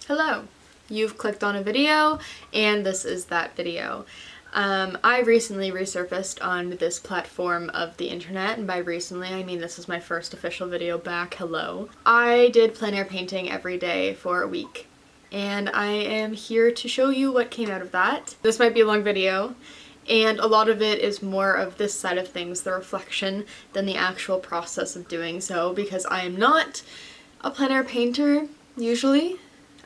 Hello! You've clicked on a video, and this is that video. I recently resurfaced on this platform of the internet, and by recently I mean this is my first official video back. Hello. I did plein air painting every day for a week, and I am here to show you what came out of that. This might be a long video, and a lot of it is more of this side of things, the reflection, than the actual process of doing so, because I am not a plein air painter usually.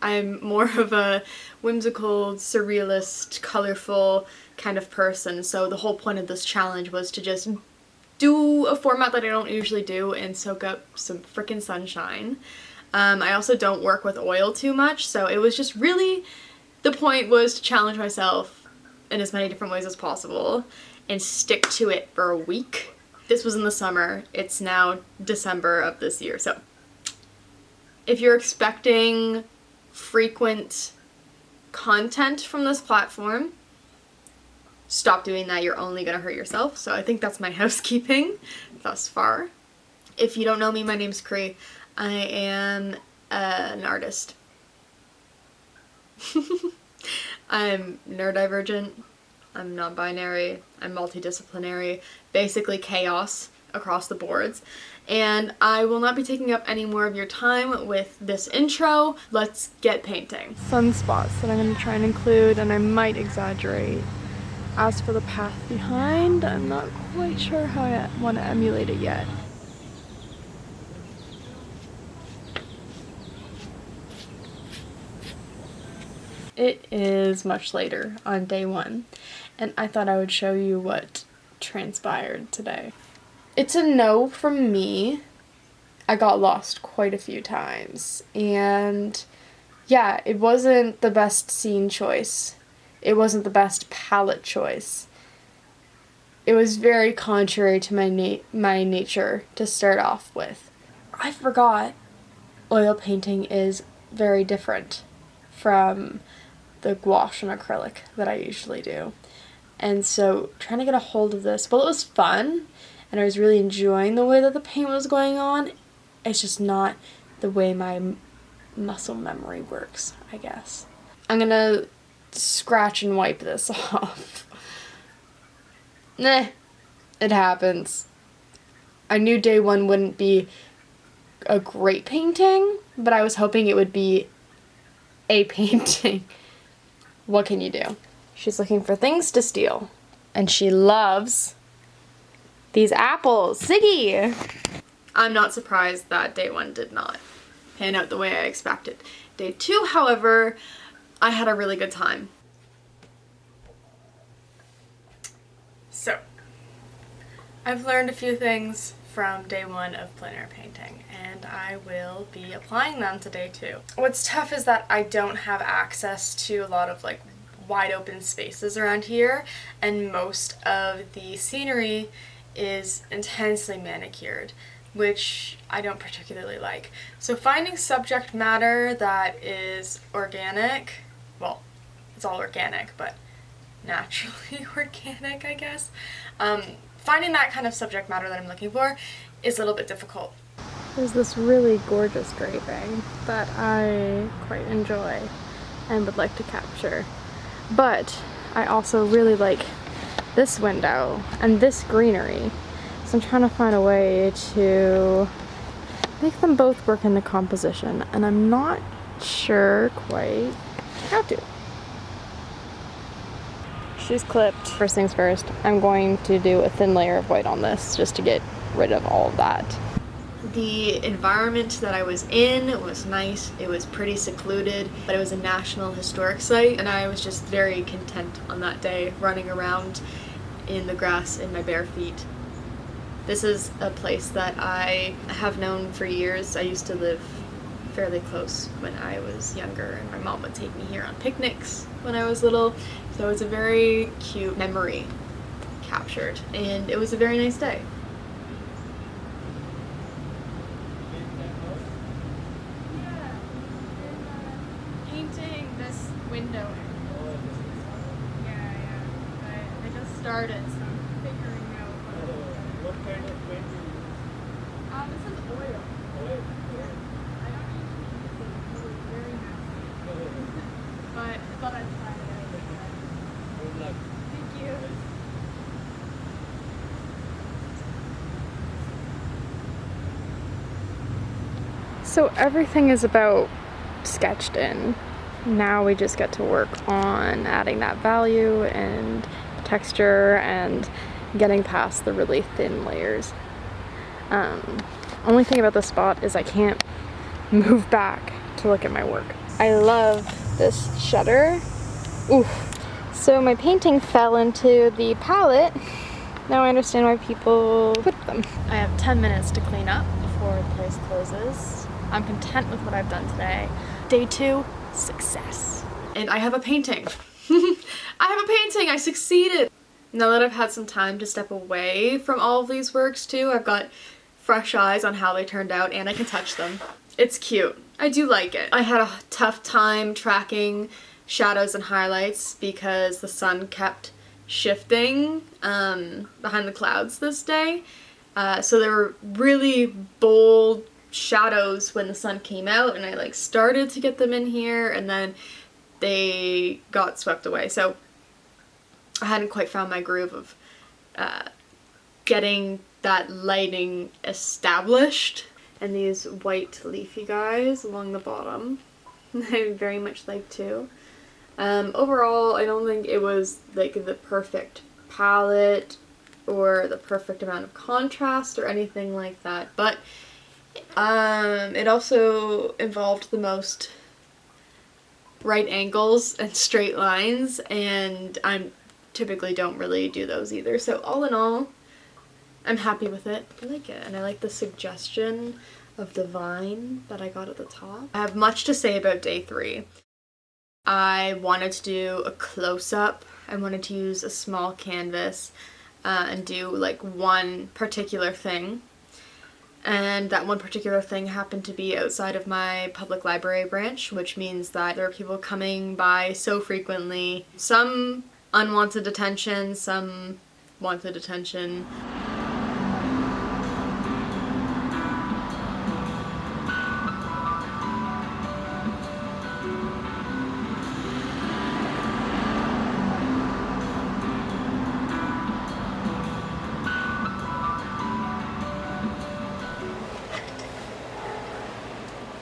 I'm more of a whimsical, surrealist, colorful kind of person, so the whole point of this challenge was to just do a format that I don't usually do and soak up some frickin' sunshine. I also don't work with oil too much, so it was just really, the point was to challenge myself in as many different ways as possible and stick to it for a week. This was in the summer. It's now December of this year, so if you're expecting frequent content from this platform, stop doing that. You're only gonna hurt yourself. So I think that's my housekeeping thus far. If you don't know me, my name's Cree. I am an artist. I'm neurodivergent, I'm non-binary, I'm multidisciplinary, basically chaos across the boards, and I will not be taking up any more of your time with this intro. Let's get painting. Sunspots that I'm going to try and include, and I might exaggerate. As for the path behind, I'm not quite sure how I want to emulate it yet. It is much later on day one, and I thought I would show you what transpired today. It's a no from me. I got lost quite a few times, and yeah, it wasn't the best scene choice. It wasn't the best palette choice. It was very contrary to my nature to start off with. I forgot oil painting is very different from the gouache and acrylic that I usually do. And so trying to get a hold of this, well, it was fun, and I was really enjoying the way that the paint was going on. It's just not the way my muscle memory works, I guess. I'm gonna scratch and wipe this off. Nah, it happens. I knew day one wouldn't be a great painting, but I was hoping it would be a painting. What can you do? She's looking for things to steal, and she loves these apples. Siggy! I'm not surprised that day one did not pan out the way I expected. Day two, however, I had a really good time. So, I've learned a few things from day one of plein air painting, and I will be applying them to day two. What's tough is that I don't have access to a lot of like wide open spaces around here, and most of the scenery is intensely manicured, which I don't particularly like. So finding subject matter that is organic, well, it's all organic, but naturally organic, I guess. Finding that kind of subject matter that I'm looking for is a little bit difficult. There's this really gorgeous draping that I quite enjoy and would like to capture. But I also really like this window and this greenery. So I'm trying to find a way to make them both work in the composition, and I'm not sure quite how to. She's clipped. First things first, I'm going to do a thin layer of white on this just to get rid of all of that. The environment that I was in was nice. It was pretty secluded, but it was a National Historic Site, and I was just very content on that day running around in the grass in my bare feet. This is a place that I have known for years. I used to live fairly close when I was younger, and my mom would take me here on picnics when I was little, so it's a very cute memory captured, and it was a very nice day. Painting this window. Yeah. I just started, so I'm figuring out what kind of paint do you use? this is oil. Oil? I don't usually use it. It's very nasty. No, thought I'd try it. Good luck. Thank you. So everything is about sketched in. Now we just get to work on adding that value and texture and getting past the really thin layers. Only thing about this spot is I can't move back to look at my work. I love this shutter. Oof. So my painting fell into the palette. Now I understand why people put them. I have 10 minutes to clean up before the place closes. I'm content with what I've done today. Day 2, success. And I have a painting. I have a painting, I succeeded. Now that I've had some time to step away from all of these works too, I've got fresh eyes on how they turned out and I can touch them. It's cute. I do like it. I had a tough time tracking shadows and highlights because the sun kept shifting behind the clouds this day. So there were really bold shadows when the sun came out and I like started to get them in here and then they got swept away. So I hadn't quite found my groove of getting that lighting established. And these white leafy guys along the bottom I very much like too. Overall, I don't think it was like the perfect palette or the perfect amount of contrast or anything like that, but it also involved the most right angles and straight lines, and I typically don't really do those either. So all in all, I'm happy with it. I like it, and I like the suggestion of the vine that I got at the top. I have much to say about day 3. I wanted to do a close-up. I wanted to use a small canvas and do like one particular thing. And that one particular thing happened to be outside of my public library branch, which means that there are people coming by so frequently. Some unwanted attention, some wanted attention.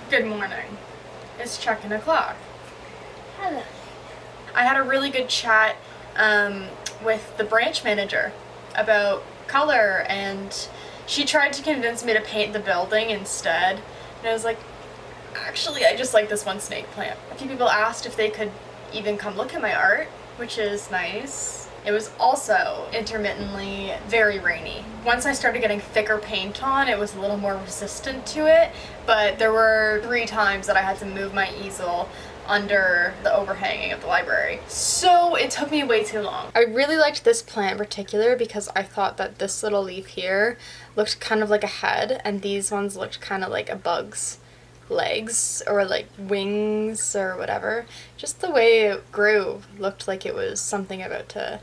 Good morning. It's checking o'clock. Hello. I had a really good chat with the branch manager about color, and she tried to convince me to paint the building instead. And I was like, actually, I just like this one snake plant. A few people asked if they could even come look at my art, which is nice. It was also intermittently very rainy. Once I started getting thicker paint on, it was a little more resistant to it, but there were 3 times that I had to move my easel under the overhanging of the library. So it took me way too long. I really liked this plant in particular because I thought that this little leaf here looked kind of like a head, and these ones looked kind of like a bug's legs or like wings or whatever. Just the way it grew looked like it was something about to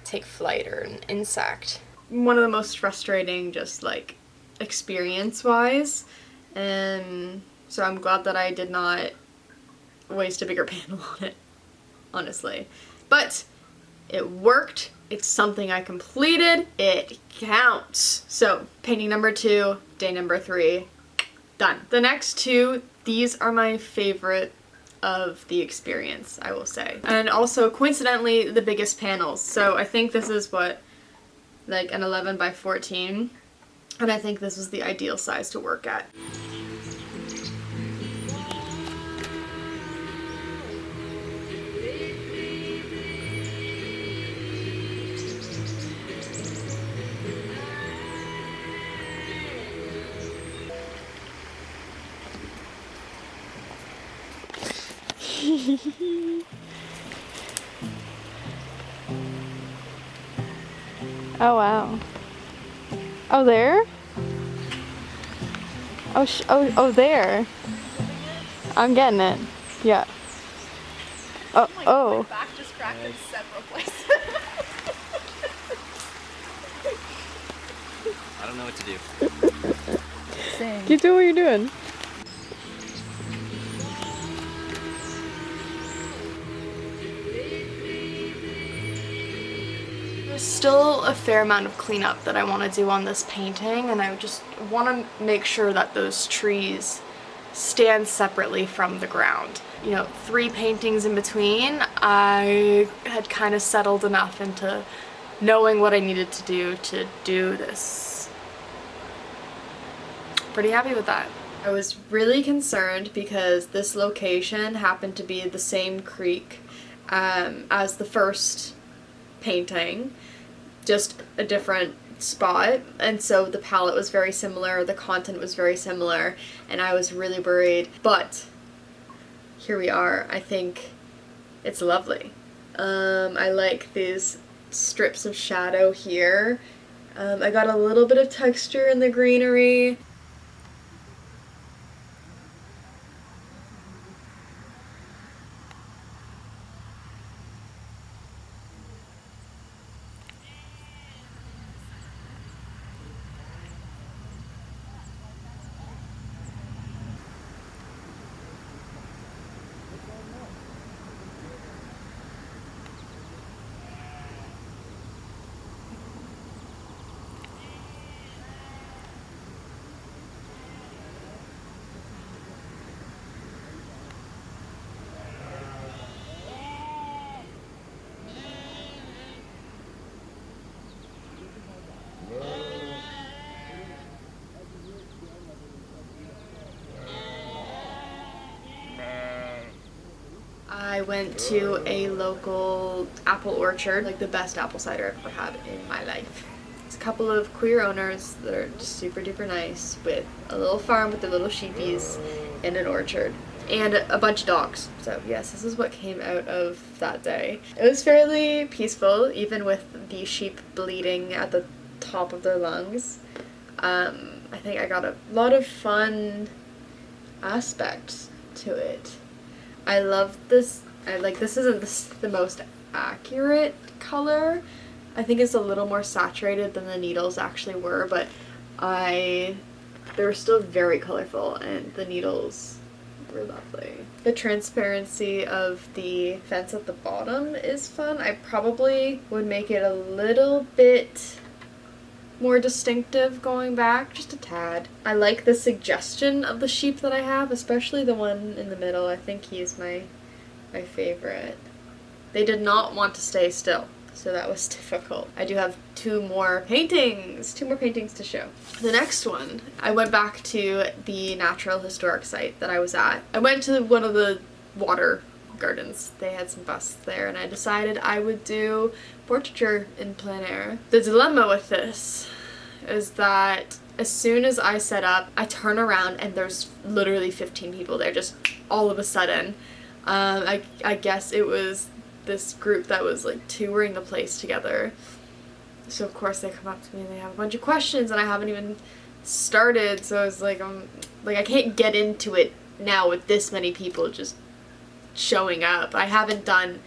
take flight or an insect. One of the most frustrating just like experience wise, and so I'm glad that I did not waste a bigger panel on it, honestly. But it worked. It's something I completed. It counts. So painting number 2, day number 3, done. The next 2, these are my favorite of the experience, I will say. And also, coincidentally, the biggest panels. So I think this is what, like an 11 by 14. And I think this was the ideal size to work at. Oh wow. Oh there? Oh there. I'm getting it. Yeah. Oh. My back just cracked in several places. I don't know what to do. Same. Keep doing what you're doing. There's still a fair amount of cleanup that I want to do on this painting, and I just want to make sure that those trees stand separately from the ground. You know, 3 paintings in between, I had kind of settled enough into knowing what I needed to do this. Pretty happy with that. I was really concerned because this location happened to be the same creek as the first painting, just a different spot, and so the palette was very similar, the content was very similar, and I was really worried, but here we are. I think it's lovely. I like these strips of shadow here. I got a little bit of texture in the greenery. I went to a local apple orchard, like the best apple cider I've ever had in my life. It's a couple of queer owners that are just super duper nice, with a little farm with their little sheepies and an orchard. And a bunch of dogs. So yes, this is what came out of that day. It was fairly peaceful, even with the sheep bleeding at the top of their lungs. I think I got a lot of fun aspects to it. I love this. This isn't the most accurate color. I think it's a little more saturated than the needles actually were, but they were still very colorful, and the needles were lovely. The transparency of the fence at the bottom is fun. I probably would make it a little bit more distinctive going back, just a tad. I like the suggestion of the sheep that I have, especially the one in the middle. I think he's my favorite. They did not want to stay still, so that was difficult. I do have two more paintings to show. The next one, I went back to the natural historic site that I was at. I went to one of the water gardens. They had some busts there, and I decided I would do portraiture in plein air. The dilemma with this is that as soon as I set up, I turn around and there's literally 15 people there, just all of a sudden. I guess it was this group that was like touring the place together. So of course they come up to me and they have a bunch of questions, and I haven't even started, so I was like, I can't get into it now with this many people just showing up. I haven't done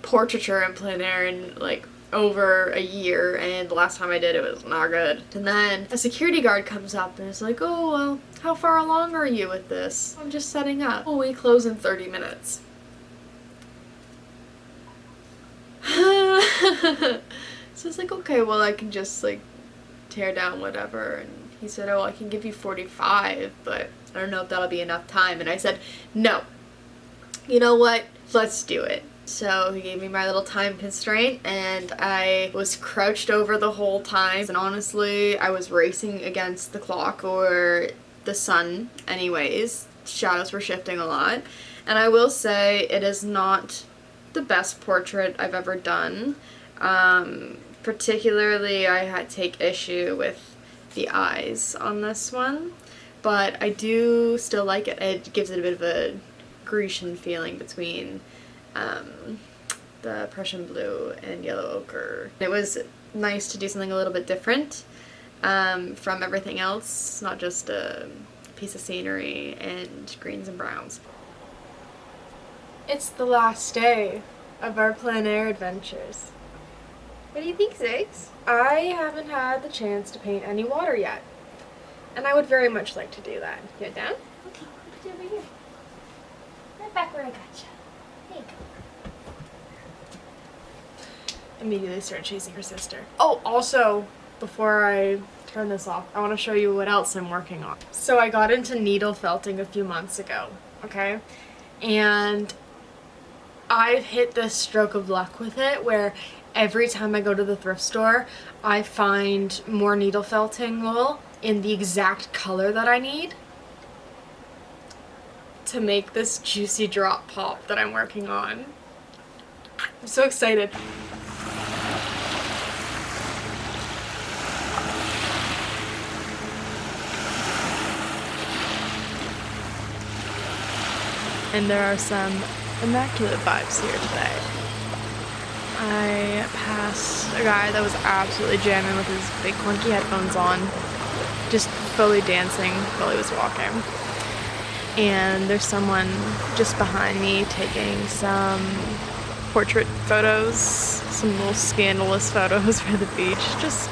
portraiture in plein air in like over a year, and the last time I did it was not good. And then a security guard comes up and is like, oh, well, how far along are you with this? I'm just setting up. Oh, we close in 30 minutes. So it's like, okay, well, I can just like tear down whatever. And he said, oh, I can give you 45, but I don't know if that'll be enough time. And I said, no. You know what? Let's do it. So he gave me my little time constraint, and I was crouched over the whole time. And honestly, I was racing against the clock or the sun anyways. Shadows were shifting a lot. And I will say it is not the best portrait I've ever done. Particularly, I take issue with the eyes on this one, but I do still like it. It gives it a bit of a Grecian feeling between the Prussian blue and yellow ochre. It was nice to do something a little bit different from everything else, not just a piece of scenery and greens and browns. It's the last day of our plein air adventures. What do you think, Ziggs? I haven't had the chance to paint any water yet, and I would very much like to do that. Get down? Okay, put it over here. Right back where I got you. There you immediately start chasing her sister. Oh, also, before I turn this off, I want to show you what else I'm working on. So I got into needle felting a few months ago, okay? And I've hit this stroke of luck with it where every time I go to the thrift store, I find more needle felting wool in the exact color that I need to make this juicy drop pop that I'm working on. I'm so excited. And there are some immaculate vibes here today. I passed a guy that was absolutely jamming with his big clunky headphones on, just fully dancing while he was walking. And there's someone just behind me taking some portrait photos, some little scandalous photos for the beach, just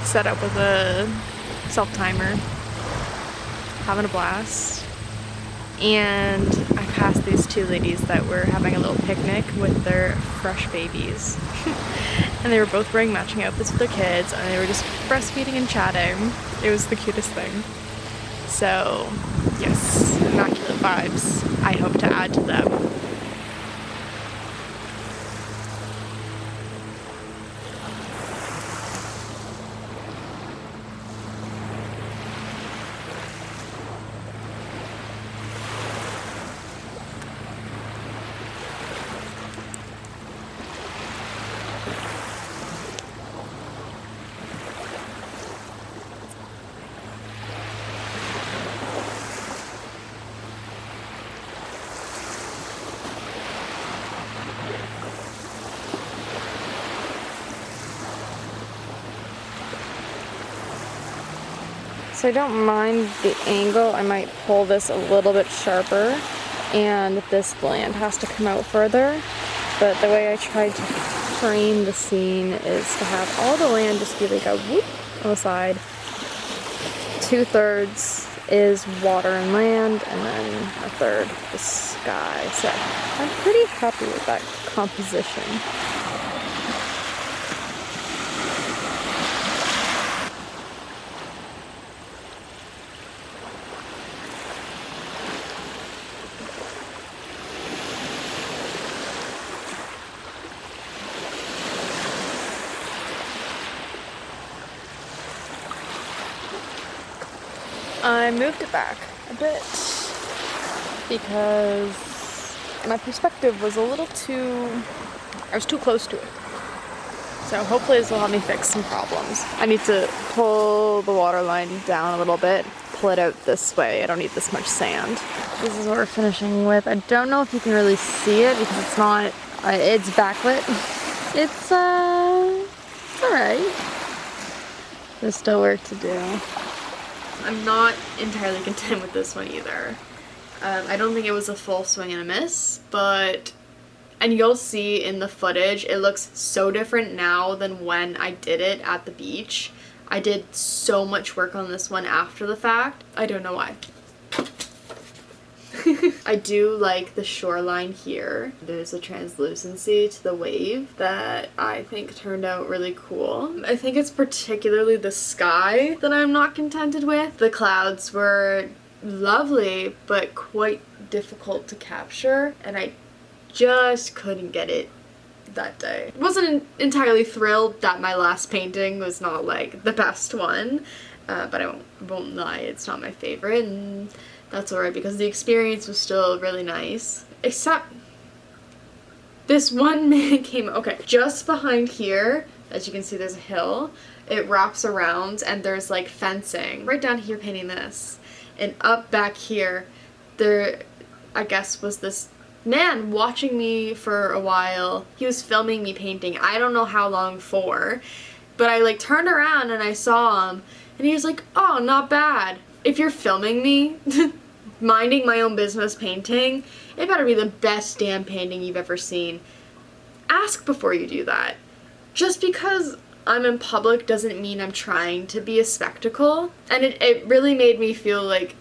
set up with a self-timer, having a blast. And I passed these two ladies that were having a little picnic with their fresh babies. And they were both wearing matching outfits with their kids, and they were just breastfeeding and chatting. It was the cutest thing. So, yes, immaculate vibes. I hope to add to them. So I don't mind the angle. I might pull this a little bit sharper, and this land has to come out further. But the way I tried to frame the scene is to have all the land just be like a whoop on the side. 2/3 is water and land, and then 1/3 the sky. So I'm pretty happy with that composition. I moved it back a bit because my perspective was a little I was too close to it. So hopefully this will help me fix some problems. I need to pull the water line down a little bit, pull it out this way. I don't need this much sand. This is what we're finishing with. I don't know if you can really see it because it's not, it's backlit. It's alright. There's still work to do. I'm not entirely content with this one either. I don't think it was a full swing and a miss, and you'll see in the footage, it looks so different now than when I did it at the beach. I did so much work on this one after the fact. I don't know why. I do like the shoreline here. There's a translucency to the wave that I think turned out really cool. I think it's particularly the sky that I'm not contented with. The clouds were lovely, but quite difficult to capture, and I just couldn't get it that day. Wasn't entirely thrilled that my last painting was not like the best one, but I won't lie, it's not my favorite, and that's alright because the experience was still really nice. Except this one man came, okay, just behind here, as you can see there's a hill, it wraps around and there's like fencing. Right down here painting this, and up back here, there I guess was this man watching me for a while. He was filming me painting. I don't know how long for, but I like turned around and I saw him and he was like, oh, not bad. If you're filming me minding my own business painting, it better be the best damn painting you've ever seen. Ask before you do that. Just because I'm in public doesn't mean I'm trying to be a spectacle. And it really made me feel like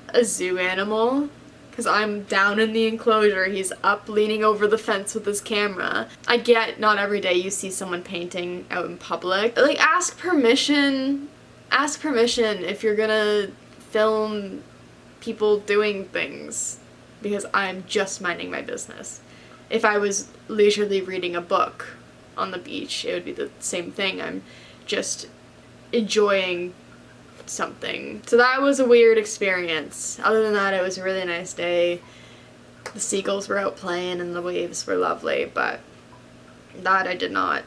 a zoo animal, because I'm down in the enclosure, he's up leaning over the fence with his camera. I get not every day you see someone painting out in public. Like, ask permission if you're gonna film people doing things, because I'm just minding my business. If I was leisurely reading a book on the beach, it would be the same thing. I'm just enjoying something. So that was a weird experience. Other than that, it was a really nice day. The seagulls were out playing and the waves were lovely, but that I did not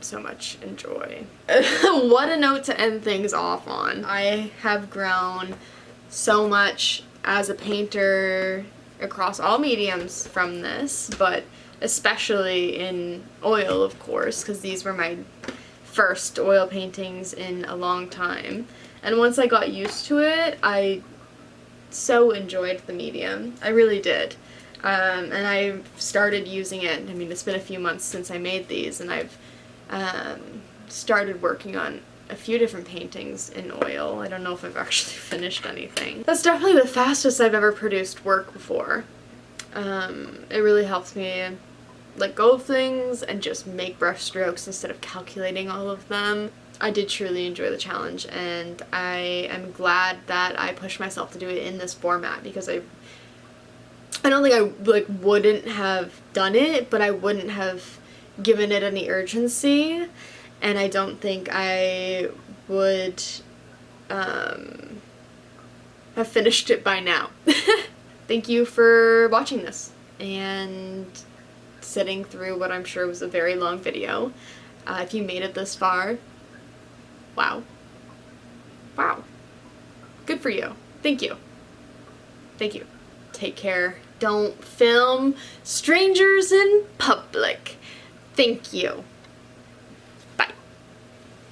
so much enjoy. What a note to end things off on. I have grown so much as a painter across all mediums from this, but especially in oil, of course, because these were my first oil paintings in a long time. And once I got used to it, I so enjoyed the medium. I really did. And I started using it. I mean, it's been a few months since I made these, and I've started working on a few different paintings in oil. I don't know if I've actually finished anything. That's definitely the fastest I've ever produced work before. It really helps me let go of things and just make brush strokes instead of calculating all of them. I did truly enjoy the challenge, and I am glad that I pushed myself to do it in this format, because I don't think I wouldn't have done it, but I wouldn't have given it any urgency, and I don't think I would have finished it by now. Thank you for watching this and sitting through what I'm sure was a very long video. If you made it this far, wow. Wow. Good for you. Thank you. Thank you. Take care. Don't film strangers in public. Thank you.